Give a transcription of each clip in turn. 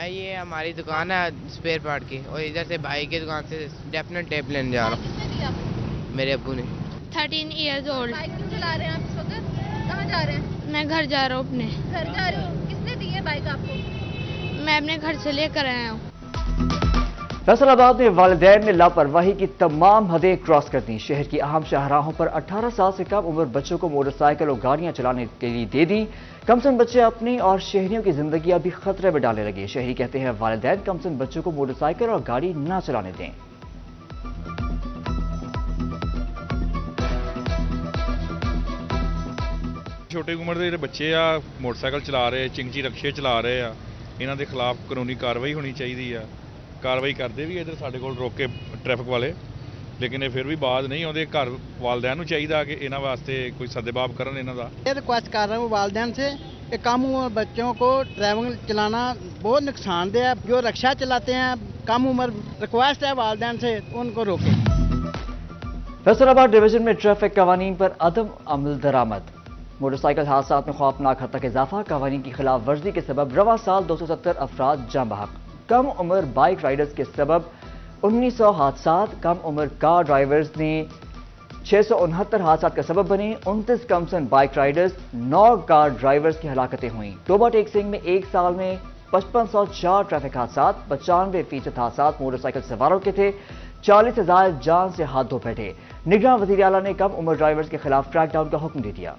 میں یہ ہماری دکان ہے اسپیئر پارٹ کی، اور ادھر سے بھائی کی دکان سے ڈیفینیٹ ٹیپ لینے جا رہا ہوں۔ کس نے دیا آپ کو؟ میرے ابو نے۔ 13 ایئرز اولڈ۔ بائک کیوں چلا رہے ہیں آپ اس وقت؟ کہاں جا رہے ہیں؟ میں گھر جا رہا ہوں اپنے۔ گھر جا رہے ہو؟ کس نے دی ہے بائک آپ کو؟ میں اپنے گھر سے لے کر آیا ہوں۔ فیصل آباد میں والدین نے لاپرواہی کی تمام حدیں کراس کر دیں۔ شہر کی اہم شاہراہوں پر 18 سال سے کم عمر بچوں کو موٹر سائیکل اور گاڑیاں چلانے کے لیے دے دیں۔ کمسن بچے اپنی اور شہریوں کی زندگیاں بھی خطرے میں ڈالنے لگے۔ شہری کہتے ہیں والدین کمسن بچوں کو موٹر سائیکل اور گاڑی نہ چلانے دیں۔ چھوٹی عمر کے بچے آ موٹر سائیکل چلا رہے، چنگچی رکشے چلا رہے آ، انہاں دے خلاف قانونی کاروائی ہونی چاہیے آ۔ کاروائی کرتے بھی ادھر سارے کول روک کے ٹریفک والے، لیکن یہ پھر بھی بعد نہیں آتے۔ گھر والدین کو چاہیے کہ انہاں واسطے کوئی سدباب کرن انہاں دا۔ یہ ریکویسٹ کر رہا ہوں والدین سے کہ کم عمر بچوں کو ڈرائیونگ چلانا بہت نقصان دہ ہے۔ جو رکشہ چلاتے ہیں کم عمر، ریکویسٹ ہے والدین سے ان کو روکیں۔ فیصل آباد ڈویژن میں ٹریفک قوانین پر عدم عمل درآمد۔ موٹر سائیکل حادثات میں خوفناک حد تک اضافہ۔ قوانین کی خلاف ورزی کے سبب رواں سال 270 افراد جاں بحق۔ کم عمر بائک رائیڈرز کے سبب 1900 حادثات۔ کم عمر کار ڈرائیورز نے 669 حادثات کا سبب بنے۔ 29 کمسن بائک رائیڈرز، 9 کار ڈرائیورز کی ہلاکتیں ہوئیں۔ ٹوبہ ٹیک سنگھ میں ایک سال میں 5504 ٹریفک حادثات، 95% حادثات موٹر سائیکل سواروں کے تھے۔ 40 سے زائد جان سے ہاتھ دھو بیٹھے۔ نگراں وزیر اعلیٰ نے کم عمر ڈرائیورز کے خلاف کریک ڈاؤن کا حکم دے دیا۔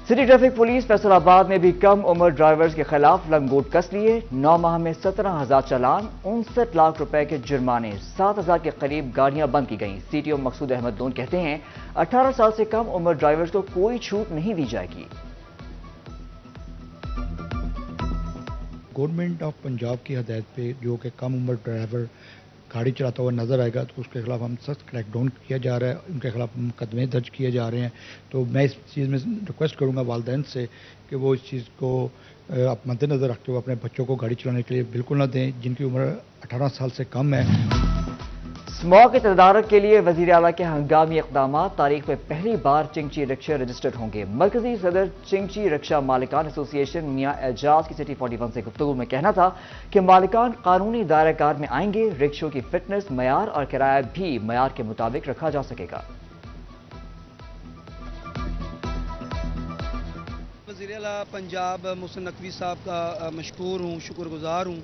سٹی ٹریفک پولیس فیصل آباد میں بھی کم عمر ڈرائیورز کے خلاف لنگوٹ کس لیے۔ 9 ماہ میں 17,000 چالان، 59 لاکھ روپے کے جرمانے، 7,000 کے قریب گاڑیاں بند کی گئیں۔ سی ٹی او مقصود احمد دون کہتے ہیں 18 سال سے کم عمر ڈرائیورز کو کوئی چھوٹ نہیں دی جائے گی۔ گورنمنٹ آف پنجاب کی ہدایت پہ جو کہ کم عمر ڈرائیور گاڑی چلاتا ہوا نظر آئے گا تو اس کے خلاف ہم سخت کریک ڈاؤن کیا جا رہا ہے، ان کے خلاف مقدمے درج کیے جا رہے ہیں۔ تو میں اس چیز میں ریکویسٹ کروں گا والدین سے کہ وہ اس چیز کو مد نظر رکھتے ہوئے اپنے بچوں کو گاڑی چلانے کے لیے بالکل نہ دیں جن کی عمر 18 سال سے کم ہے۔ اسموگ کے تدارک کے لیے وزیر اعلیٰ کے ہنگامی اقدامات۔ تاریخ میں پہلی بار چنگچی رکشے رجسٹرڈ ہوں گے۔ مرکزی صدر چنگچی رکشہ مالکان ایسوسی ایشن میاں اعجاز کی سٹی 41 سے گفتگو میں کہنا تھا کہ مالکان قانونی دائرہ کار میں آئیں گے۔ رکشوں کی فٹنس، معیار اور کرایہ بھی معیار کے مطابق رکھا جا سکے گا۔ وزیر اعلیٰ پنجاب محسن نقوی صاحب کا مشکور ہوں، شکر گزار ہوں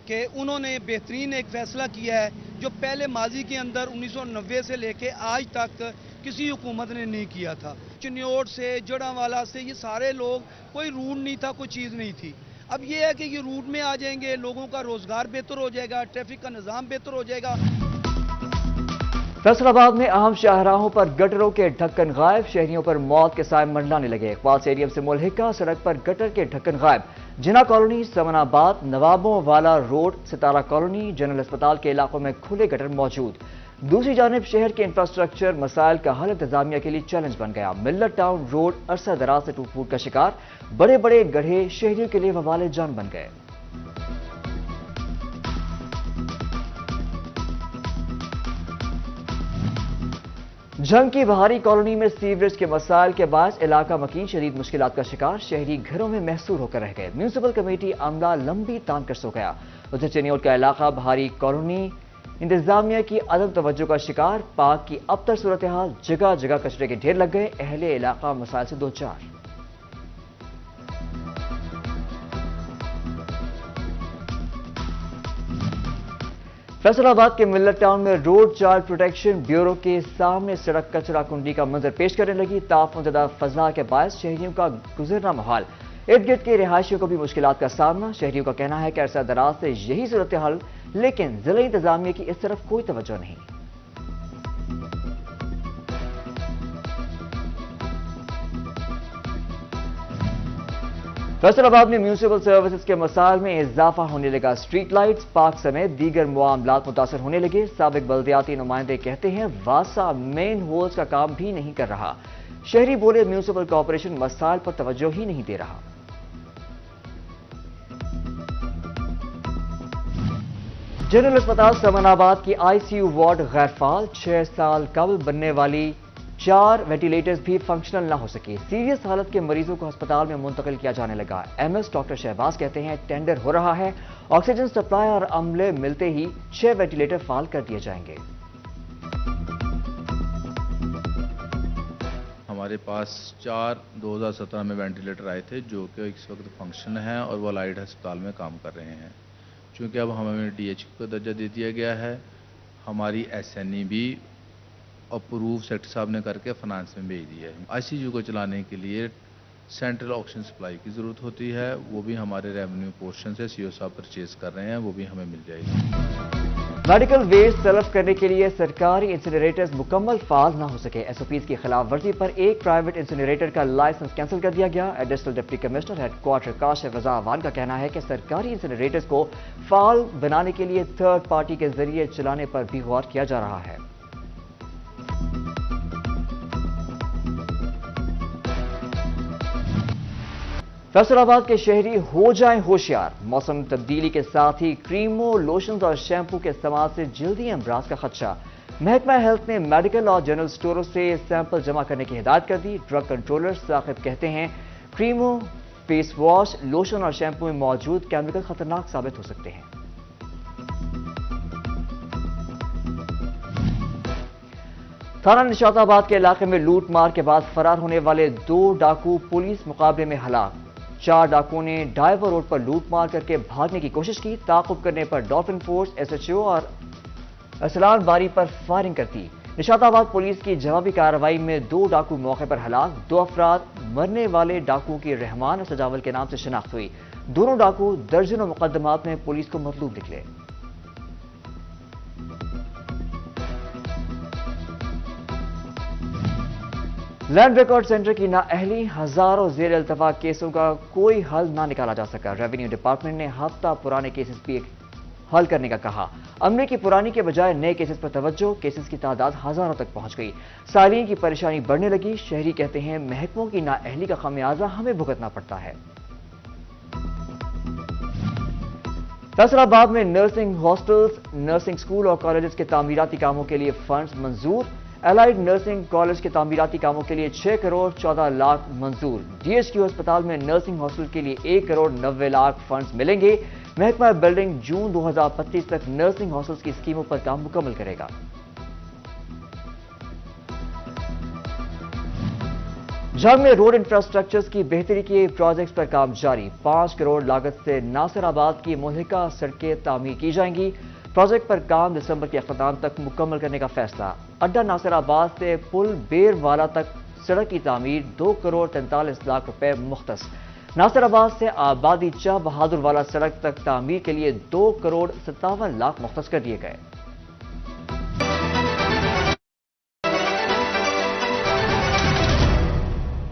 کہ انہوں نے بہترین ایک فیصلہ کیا ہے جو پہلے ماضی کے اندر 1990 سے لے کے آج تک کسی حکومت نے نہیں کیا تھا۔ چنیوٹ سے، جڑاوالا سے، یہ سارے لوگ، کوئی روٹ نہیں تھا، کوئی چیز نہیں تھی۔ اب یہ ہے کہ یہ روٹ میں آ جائیں گے، لوگوں کا روزگار بہتر ہو جائے گا، ٹریفک کا نظام بہتر ہو جائے گا۔ فیصل آباد میں اہم شاہراہوں پر گٹروں کے ڈھکن غائب۔ شہریوں پر موت کے سائے منڈلانے لگے۔ اقبال اسٹیڈیم سے ملحقہ سڑک پر گٹر کے ڈھکن غائب۔ جناح کالونی، سمن آباد، نوابوں والا روڈ، ستارہ کالونی، جنرل اسپتال کے علاقوں میں کھلے گٹر موجود۔ دوسری جانب شہر کے انفراسٹرکچر مسائل کا حل انتظامیہ کے لیے چیلنج بن گیا۔ ملت ٹاؤن روڈ عرصہ دراز سے ٹوٹ پھوٹ کا شکار۔ بڑے بڑے گڑھے شہریوں کے لیے وبال جان بن گئے۔ جنگ کی بہاری کالونی میں سیوریج کے مسائل کے باعث علاقہ مکین شدید مشکلات کا شکار۔ شہری گھروں میں محصور ہو کر رہ گئے۔ میونسپل کمیٹی عملہ لمبی تان کر سو گیا۔ ادھر چنیوٹ کا علاقہ بہاری کالونی انتظامیہ کی عدم توجہ کا شکار۔ پاک کی ابتر صورتحال، جگہ جگہ کچرے کے ڈھیر لگ گئے۔ اہل علاقہ مسائل سے دوچار۔ فیصل آباد کے ملت ٹاؤن میں روڈ چائلڈ پروٹیکشن بیورو کے سامنے سڑک کچرا کنڈی کا منظر پیش کرنے لگی۔ تعفن زدہ فضا کے باعث شہریوں کا گزرنا محال۔ ارد گرد کے رہائشیوں کو بھی مشکلات کا سامنا۔ شہریوں کا کہنا ہے کہ عرصہ دراز سے یہی صورتحال، لیکن ضلعی انتظامیہ کی اس طرف کوئی توجہ نہیں۔ فیصل آباد میں میونسپل سروسز کے مسائل میں اضافہ ہونے لگا۔ اسٹریٹ لائٹس، پارک سمیت دیگر معاملات متاثر ہونے لگے۔ سابق بلدیاتی نمائندے کہتے ہیں واسا مین ہولز کا کام بھی نہیں کر رہا۔ شہری بولے میونسپل کارپوریشن مسائل پر توجہ ہی نہیں دے رہا۔ جنرل اسپتال سمن آباد کی آئی سی یو وارڈ غیر فعال۔ 6 سال قبل بننے والی 4 وینٹیلیٹرز بھی فنکشنل نہ ہو سکے. سیریس حالت کے مریضوں کو ہسپتال میں منتقل کیا جانے لگا. MS ڈاکٹر شہباز کہتے ہیں ٹینڈر ہو رہا ہے. آکسیجن سپلائی اور عملے ملتے ہی 6 وینٹیلیٹر فعال کر دیے جائیں گے. ہمارے پاس 4 2017 میں وینٹیلیٹر آئے تھے جو کہ اس وقت فنکشن ہیں اور وہ الائڈ ہسپتال میں کام کر رہے ہیں. چونکہ اب ہمیں DH کا درجہ دے دیا گیا ہے, ہماری SNE بھی اپروو سیکٹر صاحب نے کر کے فنانس میں بھیج دی ہے. ICU کو چلانے کے لیے سینٹرل آکسیجن سپلائی کی ضرورت ہوتی ہے, وہ بھی ہمارے ریونیو پورشن سے CO صاحب پرچیز کر رہے ہیں, وہ بھی ہمیں مل جائے گی. میڈیکل ویسٹ طلب کرنے کے لیے سرکاری انسینریٹرز مکمل فعال نہ ہو سکے. SOPs کی خلاف ورزی پر ایک پرائیویٹ انسینریٹر کا لائسنس کینسل کر دیا گیا. Additional deputy commissioner head quarter Kashif Raza Awan کا کہنا ہے کہ سرکاری انسینریٹرز کو فعال بنانے کے لیے تھرڈ پارٹی کے ذریعے چلانے پر بھی غور کیا جا رہا ہے. فیصل آباد کے شہری ہو جائیں ہوشیار. موسم تبدیلی کے ساتھ ہی کریموں, لوشنز اور شیمپو کے استعمال سے جلدی امراض کا خدشہ. محکمہ ہیلتھ نے میڈیکل اور جنرل سٹوروں سے سیمپل جمع کرنے کی ہدایت کر دی. ڈرگ کنٹرولر ثاقب کہتے ہیں کریموں, فیس واش, لوشن اور شیمپو میں موجود کیمیکل خطرناک ثابت ہو سکتے ہیں. تھانہ نشاط آباد کے علاقے میں لوٹ مار کے بعد فرار ہونے والے 2 ڈاکو پولیس مقابلے میں ہلاک. 4 ڈاکوؤں نے ڈائیور روڈ پر لوٹ مار کر کے بھاگنے کی کوشش کی. تعاقب کرنے پر ڈالفن فورس, SHO اور ارسلان باری پر فائرنگ کرتی. نشاط آباد پولیس کی جوابی کارروائی میں 2 ڈاکو موقع پر ہلاک. 2 افراد مرنے والے ڈاکوؤں کی رحمان اور سجاول کے نام سے شناخت ہوئی. دونوں ڈاکو درجنوں مقدمات میں پولیس کو مطلوب نکلے. لینڈ ریکارڈ سینٹر کی نااہلی, ہزاروں زیر التوا کیسوں کا کوئی حل نہ نکالا جا سکا. ریونیو ڈپارٹمنٹ نے ہفتہ پرانے کیسز بھی حل کرنے کا کہا. عملے کی پرانی کے بجائے نئے کیسز پر توجہ. کیسز کی تعداد ہزاروں تک پہنچ گئی. سائلین کی پریشانی بڑھنے لگی. شہری کہتے ہیں محکموں کی نااہلی کا خمیازہ ہمیں بھگتنا پڑتا ہے. فیصل آباد میں نرسنگ ہاسٹلز, نرسنگ اسکول اور کالجز کے تعمیراتی کاموں کے لیے فنڈز منظور. الائڈ نرسنگ کالج کے تعمیراتی کاموں کے لیے 6 کروڑ 14 لاکھ منظور. DHQ ہسپتال میں نرسنگ ہاسٹل کے لیے 1 کروڑ 90 لاکھ فنڈز ملیں گے. محکمہ بلڈنگ جون 2025 تک نرسنگ ہاسٹلز کی اسکیموں پر کام مکمل کرے گا. جھنگ میں روڈ انفراسٹرکچرز کی بہتری کے پروجیکٹس پر کام جاری. 5 کروڑ لاگت سے ناصر آباد کی مہلکہ سڑکیں تعمیر کی جائیں گی. پروجیکٹ پر کام دسمبر کے اختتام تک مکمل کرنے کا فیصلہ. اڈا ناصر آباد سے پل بیر والا تک سڑک کی تعمیر 2 کروڑ 43 لاکھ روپے مختص. ناصر آباد سے آبادی چاہ بہادر والا سڑک تک تعمیر کے لیے 2 کروڑ 57 لاکھ مختص کر دیے گئے.